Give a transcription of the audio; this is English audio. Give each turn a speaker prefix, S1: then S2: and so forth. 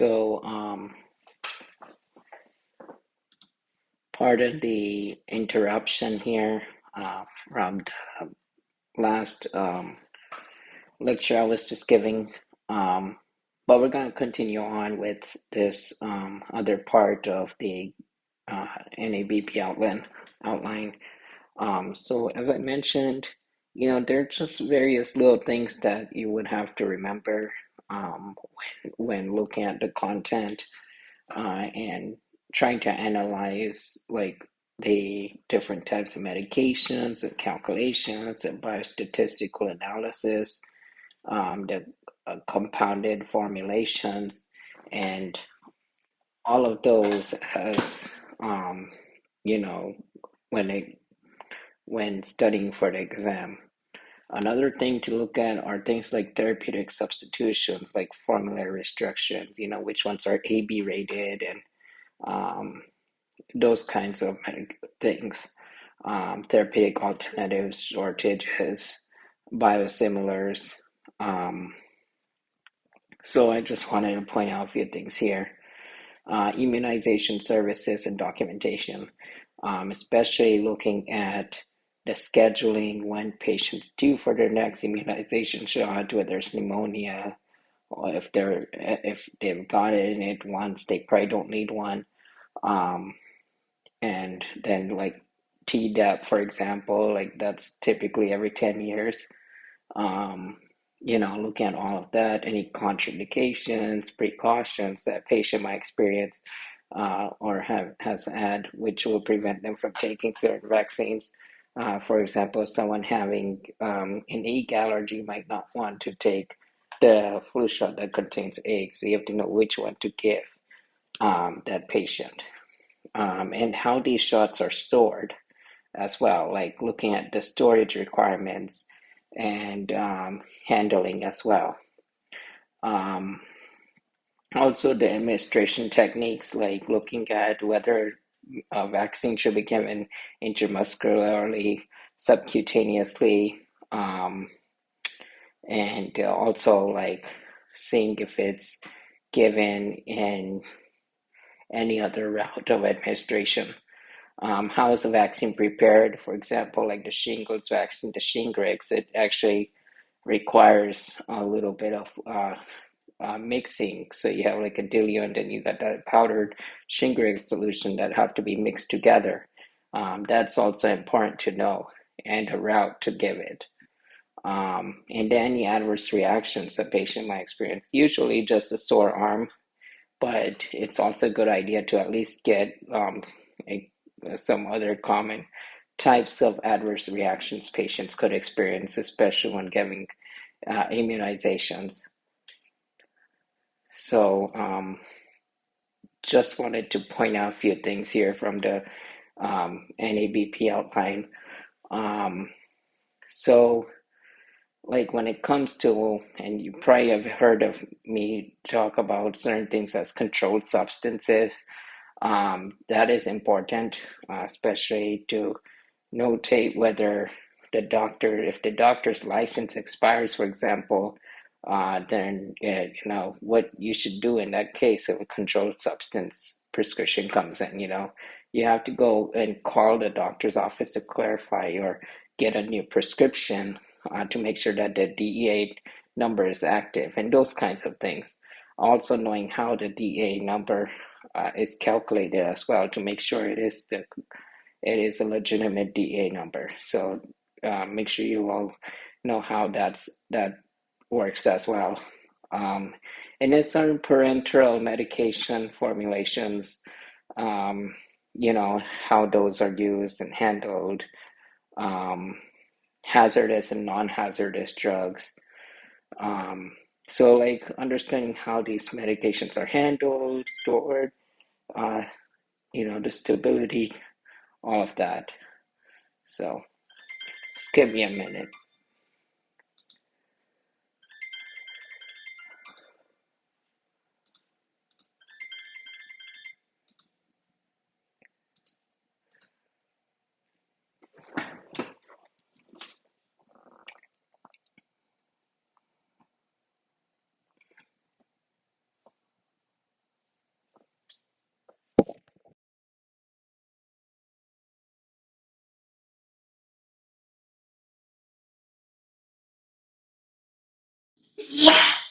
S1: So, part of the interruption here from the last lecture I was just giving, but we're going to continue on with this other part of the NABP outline. So, as I mentioned, there are just various little things that you would have to remember um, when looking at the content and trying to analyze like the different types of medications and calculations and biostatistical analysis, the compounded formulations, and all of those as um, you know when it when studying for the exam. Another thing to look at are things like therapeutic substitutions, like formulary restrictions, which ones are AB rated and um, those kinds of things, therapeutic alternatives, shortages, biosimilars. Um, so I just wanted to point out a few things here. Immunization services and documentation, especially looking at the scheduling when patients due for their next immunization shot, whether it's pneumonia or if they've got it once, they probably don't need one. Um, and then like Tdap, for example, like that's typically every 10 years. Um, looking at all of that, any contraindications, precautions that patient might experience or has had, which will prevent them from taking certain vaccines. For example, someone having an egg allergy might not want to take the flu shot that contains eggs. So you have to know which one to give that patient, and how these shots are stored as well, like looking at the storage requirements and handling as well. Um, Also, the administration techniques, like looking at whether a vaccine should be given intramuscularly, subcutaneously, um, and also like seeing if it's given in any other route of administration. How is the vaccine prepared? For example, like the shingles vaccine, the Shingrix, it actually requires a little bit of mixing. So you have like a diluent and you got that powdered Shingrix solution that have to be mixed together. That's also important to know, and a route to give it. And any adverse reactions the patient might experience, usually just a sore arm, but it's also a good idea to at least get some other common types of adverse reactions patients could experience, especially when giving immunizations. So, just wanted to point out a few things here from the NABP outline. Um, so, like when it comes to, and you probably have heard of me talk about certain things as controlled substances, that is important, especially to notate whether if the doctor's license expires, for example, then what you should do in that case if a controlled substance prescription comes in. You have to go and call the doctor's office to clarify or get a new prescription to make sure that the DEA number is active and those kinds of things. Also knowing how the DEA number is calculated as well to make sure it is a legitimate DEA number. So make sure you all know how that works as well. And then certain parenteral medication formulations, how those are used and handled, hazardous and non-hazardous drugs. So like understanding how these medications are handled, stored, uh, the stability, all of that. So just give me a minute. Yeah.